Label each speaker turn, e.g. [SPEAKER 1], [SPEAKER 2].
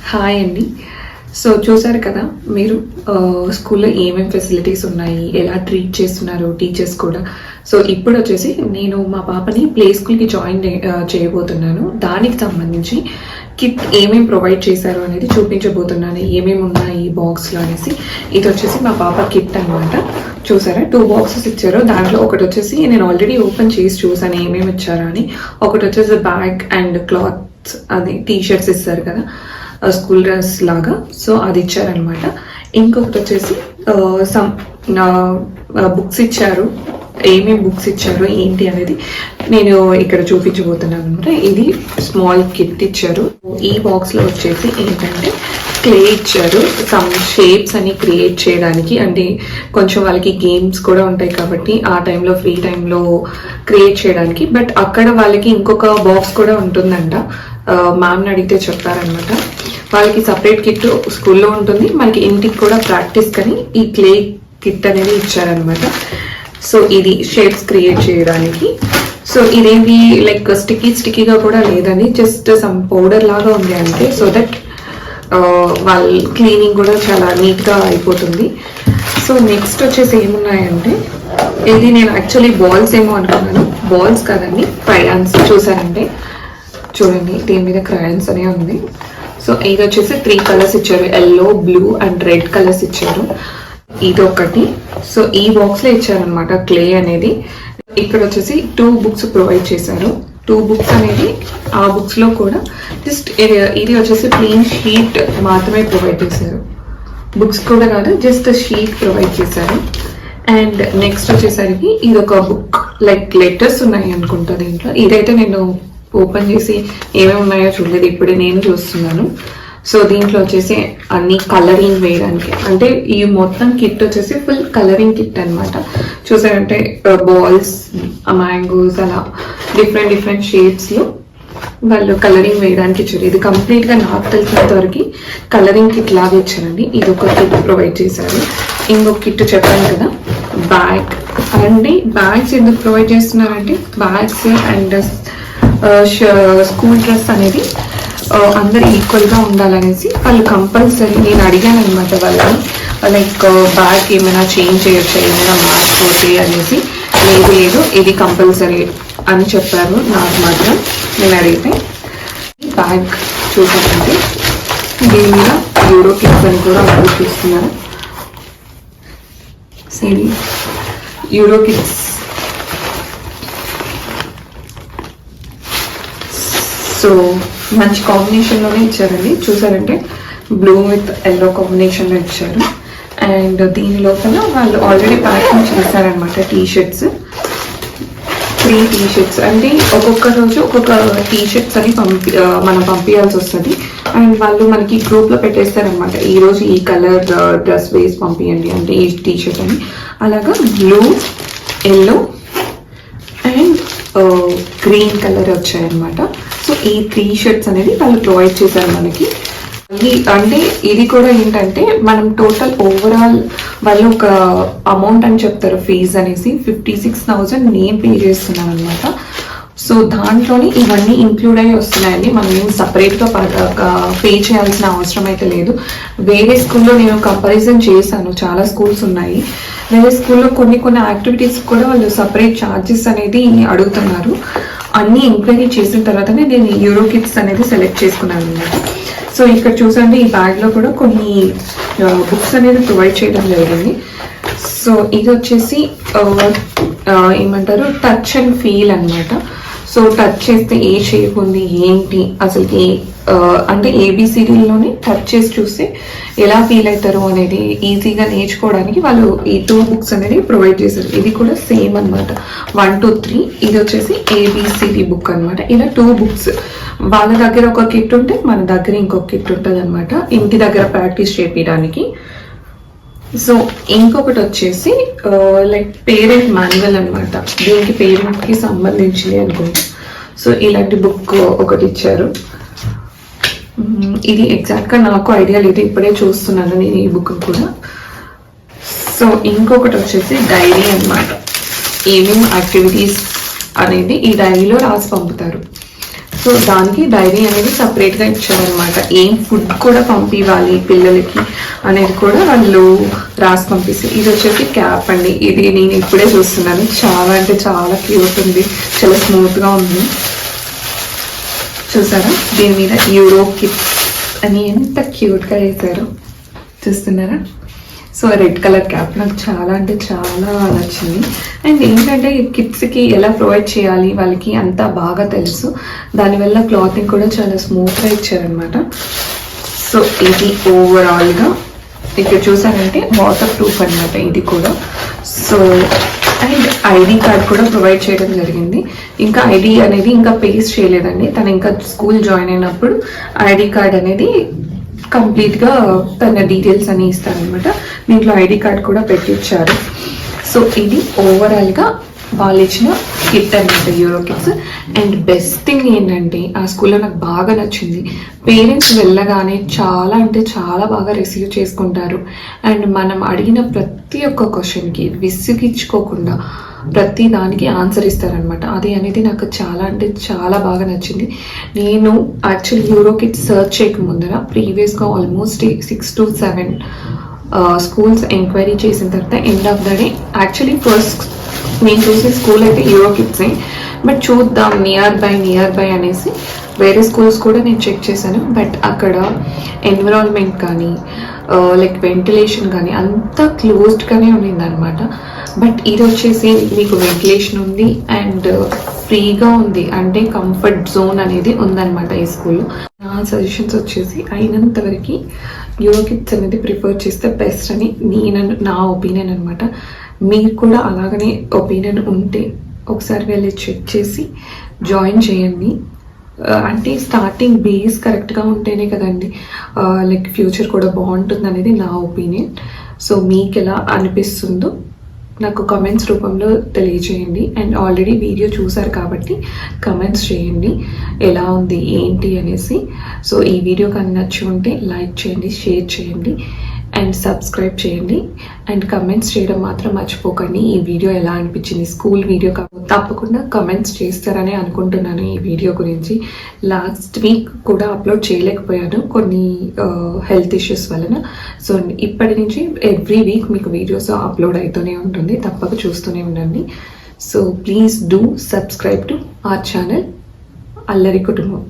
[SPEAKER 1] Hi అండి. So చూసారు కదా మీరు స్కూల్లో ఏమేమి ఫెసిలిటీస్ ఉన్నాయి, ఎలా ట్రీట్ చేస్తున్నారు టీచర్స్ కూడా. సో ఇప్పుడు వచ్చేసి నేను మా పాపని ప్లే స్కూల్కి జాయిన్ చేయబోతున్నాను. దానికి సంబంధించి కిట్ ఏమేమి ప్రొవైడ్ చేశారు అనేది చూపించబోతున్నాను. ఏమేమి ఉన్నాయి బాక్స్లో అనేసి. ఇది వచ్చేసి మా పాప కిట్ అనమాట. చూసారా 2 బాక్సెస్ ఇచ్చారు. దాంట్లో ఒకటి వచ్చేసి నేను ఆల్రెడీ ఓపెన్ చేసి చూసాను ఏమేమి ఇచ్చారు అని. ఒకటి వచ్చేసి బ్యాగ్ అండ్ క్లాత్స్, అది టీషర్ట్స్ ఇస్తారు కదా స్కూల్ డ్రెస్ లాగా, సో అది ఇచ్చారనమాట. ఇంకొకటి వచ్చేసి సమ్ బుక్స్ ఇచ్చారు. ఏమేమి బుక్స్ ఇచ్చారు ఏంటి అనేది నేను ఇక్కడ చూపించబోతున్నాను అనమాట. ఇది స్మాల్ కిట్ ఇచ్చారు. ఈ బాక్స్లో వచ్చేసి ఏంటంటే క్లే ఇచ్చారు. సమ్ షేప్స్ అని క్రియేట్ చేయడానికి, అంటే కొంచెం వాళ్ళకి గేమ్స్ కూడా ఉంటాయి కాబట్టి ఆ టైంలో ఫ్రీ టైంలో క్రియేట్ చేయడానికి. బట్ అక్కడ వాళ్ళకి ఇంకొక బాక్స్ కూడా ఉంటుందంట. మ్యామ్ని అడిగితే చెప్తారనమాట. వాళ్ళకి సపరేట్ కిట్ స్కూల్లో ఉంటుంది, మనకి ఇంటికి కూడా ప్రాక్టీస్ కానీ ఈ క్లే కిట్ అనేది ఇచ్చారనమాట. సో ఇది షేప్స్ క్రియేట్ చేయడానికి. సో ఇదేంటి లైక్ స్టిక్కీగా కూడా లేదని, జస్ట్ సమ్ పౌడర్ లాగా ఉంది అంటే, సో దట్ వాళ్ళ క్లీనింగ్ కూడా చాలా నీట్గా అయిపోతుంది. సో నెక్స్ట్ వచ్చేసి ఏమున్నాయంటే, ఇది నేను యాక్చువల్లీ బాల్స్ ఏమో అనుకున్నాను, బాల్స్ కాదండి, క్రయాన్స్. చూసారంటే చూడండి దీని మీద క్రయాన్స్ అనే ఉంది. సో ఇది వచ్చేసి 3 కలర్స్ ఇచ్చారు, yellow, blue and red colours ఇచ్చారు. ఇది ఒకటి. సో ఈ బాక్స్లో ఇచ్చారనమాట క్లే అనేది. ఇక్కడ వచ్చేసి 2 బుక్స్ ప్రొవైడ్ చేశారు. 2 బుక్స్ అనేది ఆ బుక్స్లో కూడా జస్ట్ ఇది వచ్చేసి ప్లెయిన్ షీట్ మాత్రమే ప్రొవైడ్ చేశారు. బుక్స్ కూడా కాదు, జస్ట్ షీట్ ప్రొవైడ్ చేశారు. అండ్ నెక్స్ట్ వచ్చేసరికి ఇది ఒక బుక్, లైక్ లెటర్స్ ఉన్నాయి అనుకుంటా దీంట్లో. ఇదైతే నేను ఓపెన్ చేసి ఏమేమి ఉన్నాయో చూడలేదు, ఇప్పుడే నేను చూస్తున్నాను. సో దీంట్లో వచ్చేసి అన్ని కలరింగ్ వేయడానికి, అంటే ఈ మొత్తం కిట్ వచ్చేసి ఫుల్ కలరింగ్ కిట్ అనమాట. చూసారంటే బాల్స్, మ్యాంగోస్, అలా డిఫరెంట్ షేప్స్లో వాళ్ళు కలరింగ్ వేయడానికి ఇచ్చారు. ఇది కంప్లీట్గా నాకు తెలిసినంత వరకు కలరింగ్ కిట్ లాగా ఇచ్చారండి. ఇది ఒక కిట్ ప్రొవైడ్ చేశారు. ఇంకొక కిట్ చెప్పాను కదా, బ్యాగ్ అండి. బ్యాగ్స్ ఎందుకు ప్రొవైడ్ చేస్తున్నారంటే, బ్యాగ్స్ అండ్ స్కూల్ డ్రెస్ అనేది అందరు ఈక్వల్గా ఉండాలనేసి వాళ్ళు కంపల్సరీ, నేను అడిగాను అనమాట వాళ్ళని, లైక్ బ్యాగ్ ఏమైనా చేంజ్ చేయొచ్చా, ఏమైనా మార్చుకోతే అనేసి. లేదు ఇది కంపల్సరీ అని చెప్పారు నాకు మాత్రం. నేను అడిగితే బ్యాగ్ చూసానంటే దీని మీద యూరో కిట్స్ అని కూడా వాళ్ళు చూస్తున్నారు. ఇది యూరో కిట్స్. సో మంచి కాంబినేషన్లోనే ఇచ్చారండి. చూసారంటే బ్లూ విత్ ఎల్లో కాంబినేషన్లో ఇచ్చారు. అండ్ దీని లోపల వాళ్ళు ఆల్రెడీ ప్యాకింగ్ చేశారనమాట టీషర్ట్స్. 3 టీషర్ట్స్ అంటే ఒక్కొక్క రోజు ఒక్కొక్క టీషర్ట్స్ అని మనం పంపించాల్సి వస్తుంది. అండ్ వాళ్ళు మనకి గ్రూప్లో పెట్టేస్తారనమాట, ఈరోజు ఈ కలర్ డ్రెస్ వేసి పంపించండి అంటే ఈ టీషర్ట్ అని. అలాగా blue, yellow and green colour వచ్చాయన్నమాట. సో ఈ 3 షర్ట్స్ అనేది వాళ్ళు ప్రొవైడ్ చేశారు మనకి. అంటే ఇది కూడా ఏంటంటే మనం టోటల్ ఓవరాల్ వాళ్ళు ఒక అమౌంట్ అని చెప్తారు ఫీజ్ అనేసి, 56,000 నేను పే చేస్తున్నాను అనమాట. సో దాంట్లోనే ఇవన్నీ ఇంక్లూడ్ అయ్యి వస్తున్నాయండి. మనం ఏం సపరేట్గా పే చేయాల్సిన అవసరం అయితే లేదు. వేరే స్కూల్లో నేను కంపారిజన్ చేశాను, చాలా స్కూల్స్ ఉన్నాయి. వేరే స్కూల్లో కొన్ని యాక్టివిటీస్ కూడా వాళ్ళు సపరేట్ ఛార్జెస్ అనేది అడుగుతున్నారు. అన్నీ ఎంక్వైరీ చేసిన తర్వాతనే నేను యూరో కిట్స్ అనేది సెలెక్ట్ చేసుకున్నాను అనమాట. సో ఇక్కడ చూసండి ఈ బ్యాగ్లో కూడా కొన్ని బుక్స్ అనేది ప్రొవైడ్ చేయడం జరిగింది. సో ఇది వచ్చేసి ఏమంటారు, టచ్ అండ్ ఫీల్ అనమాట. సో టచ్ చేస్తే ఏ షేప్ ఉంది ఏంటి అసలుకి, అంటే ABCDలోనే టచ్ చేసి చూస్తే ఎలా ఫీల్ అవుతారు అనేది ఈజీగా నేర్చుకోవడానికి వాళ్ళు ఈ 2 బుక్స్ అనేది ప్రొవైడ్ చేశారు. ఇది కూడా సేమ్ అనమాట, 1 to 3. ఇది వచ్చేసి ABCD బుక్ అనమాట. ఇలా 2 బుక్స్. వాళ్ళ దగ్గర ఒక కిట్ ఉంటే మన దగ్గర ఇంకొక కిట్ ఉంటుంది అనమాట, ఇంటి దగ్గర ప్రాక్టీస్ చేయడానికి. సో ఇంకొకటి వచ్చేసి లైక్ పేరెంట్ మాన్యువల్ అనమాట. దీనికి పేరెంట్కి సంబంధించింది అనుకుంటా. సో ఇలాంటి బుక్ ఒకటి ఇచ్చారు. ఇది ఎగ్జాక్ట్గా నాకు ఐడియా లేదు, ఇప్పుడే చూస్తున్నాను నేను ఈ బుక్ కూడా. సో ఇంకొకటి వచ్చేసి డైరీ అనమాట. ఏమేమి యాక్టివిటీస్ అనేది ఈ డైరీలో రాసి పంపుతారు. సో దానికి డైరీ అనేది సపరేట్గా ఇచ్చారనమాట. ఏం ఫుడ్ కూడా పంపివ్వాలి పిల్లలకి అనేది కూడా వాళ్ళు రాసి పంపిస్తారు. ఇది వచ్చేసి క్యాప్ అండి. ఇది నేను ఇప్పుడే చూస్తున్నాను. చాలా అంటే చాలా క్యూట్ ఉంది, చాలా స్మూత్గా ఉంది. చూసారా, దీని మీద యూరో కిడ్స్ అని ఎంత క్యూట్గా వేశారో చూస్తున్నారా. సో రెడ్ కలర్ క్యాప్ నాకు చాలా అంటే చాలా నచ్చింది. అండ్ ఏంటంటే కిడ్స్కి ఎలా ప్రొవైడ్ చేయాలి వాళ్ళకి అంతా బాగా తెలుసు. దానివల్ల క్లాతింగ్ కూడా చాలా స్మూత్గా ఇచ్చారనమాట. సో ఇది ఓవరాల్గా ఇక్కడ చూసారంటే వాటర్ ప్రూఫ్ అనమాట ఇది కూడా. సో అండ్ ఐడి కార్డ్ కూడా ప్రొవైడ్ చేయడం జరిగింది. ఇంకా ఐడి అనేది ఇంకా పేస్ట్ చేయలేదండి. తను ఇంకా స్కూల్ జాయిన్ అయినప్పుడు ఐడి కార్డ్ అనేది కంప్లీట్గా తన డీటెయిల్స్ అని ఇస్తారనమాట. దీంట్లో ఐడి కార్డ్ కూడా పెట్టించారు. సో ఇది ఓవరాల్గా వాళ్ళు ఇచ్చిన కిట్ అనమాట, euro kits. And best thing ఏంటంటే ఆ స్కూల్లో నాకు బాగా నచ్చింది, పేరెంట్స్ వెళ్ళగానే చాలా అంటే చాలా బాగా రిసీవ్ చేసుకుంటారు. అండ్ మనం అడిగిన ప్రతి ఒక్క క్వశ్చన్కి విసిగించుకోకుండా ప్రతి దానికి ఆన్సర్ ఇస్తారనమాట. అది అనేది నాకు చాలా అంటే చాలా బాగా నచ్చింది. నేను యాక్చువల్లీ యూరో కిట్ సర్చ్ చేయక ముందర ప్రీవియస్గా ఆల్మోస్ట్ 6 to 7 స్కూల్స్ ఎంక్వైరీ చేసిన తర్వాత end of the day actually first నేను చూసే స్కూల్ అయితే యూరో కిడ్సే. బట్ చూద్దాం నియర్ బై అనేసి వేరే స్కూల్స్ కూడా నేను చెక్ చేశాను. బట్ అక్కడ ఎన్విరాన్మెంట్ కానీ లైక్ వెంటిలేషన్ కానీ అంతా క్లోజ్డ్గానే ఉండిందనమాట. బట్ ఇది వచ్చేసి మీకు వెంటిలేషన్ ఉంది అండ్ ఫ్రీగా ఉంది, అంటే కంఫర్ట్ జోన్ అనేది ఉందన్నమాట ఈ స్కూల్లో. నా సజెషన్స్ వచ్చేసి అయినంత వరకు యూరో కిడ్స్ అనేది ప్రిఫర్ చేస్తే బెస్ట్ అని నా ఒపీనియన్ అనమాట. మీకు కూడా అలాగనే ఒపీనియన్ ఉంటే ఒకసారి వెళ్ళి చెక్ చేసి జాయిన్ చేయండి. అంటే స్టార్టింగ్ బేస్ కరెక్ట్గా ఉంటేనే కదండి లైక్ ఫ్యూచర్ కూడా బాగుంటుంది అనేది నా ఒపీనియన్. సో మీకు ఎలా అనిపిస్తుందో నాకు కమెంట్స్ రూపంలో తెలియజేయండి. అండ్ ఆల్రెడీ వీడియో చూసారు కాబట్టి కమెంట్స్ చేయండి ఎలా ఉంది ఏంటి అనేసి. సో ఈ వీడియో కానీ నచ్చి ఉంటే లైక్ చేయండి, షేర్ చేయండి అండ్ సబ్స్క్రైబ్ చేయండి. అండ్ కమెంట్స్ చేయడం మాత్రం మర్చిపోకండి. ఈ వీడియో ఎలా అనిపించింది, స్కూల్ వీడియో తప్పకుండా కమెంట్స్ చేస్తారని అనుకుంటున్నాను. ఈ వీడియో గురించి లాస్ట్ వీక్ కూడా అప్లోడ్ చేయలేకపోయాను కొన్ని హెల్త్ ఇష్యూస్ వలన. సో ఇప్పటి నుంచి ఎవ్రీ వీక్ మీకు వీడియోస్ అప్లోడ్ అవుతూనే ఉంటుంది, తప్పక చూస్తూనే ఉండండి. So please do subscribe to our channel అల్లరి కుటుంబం.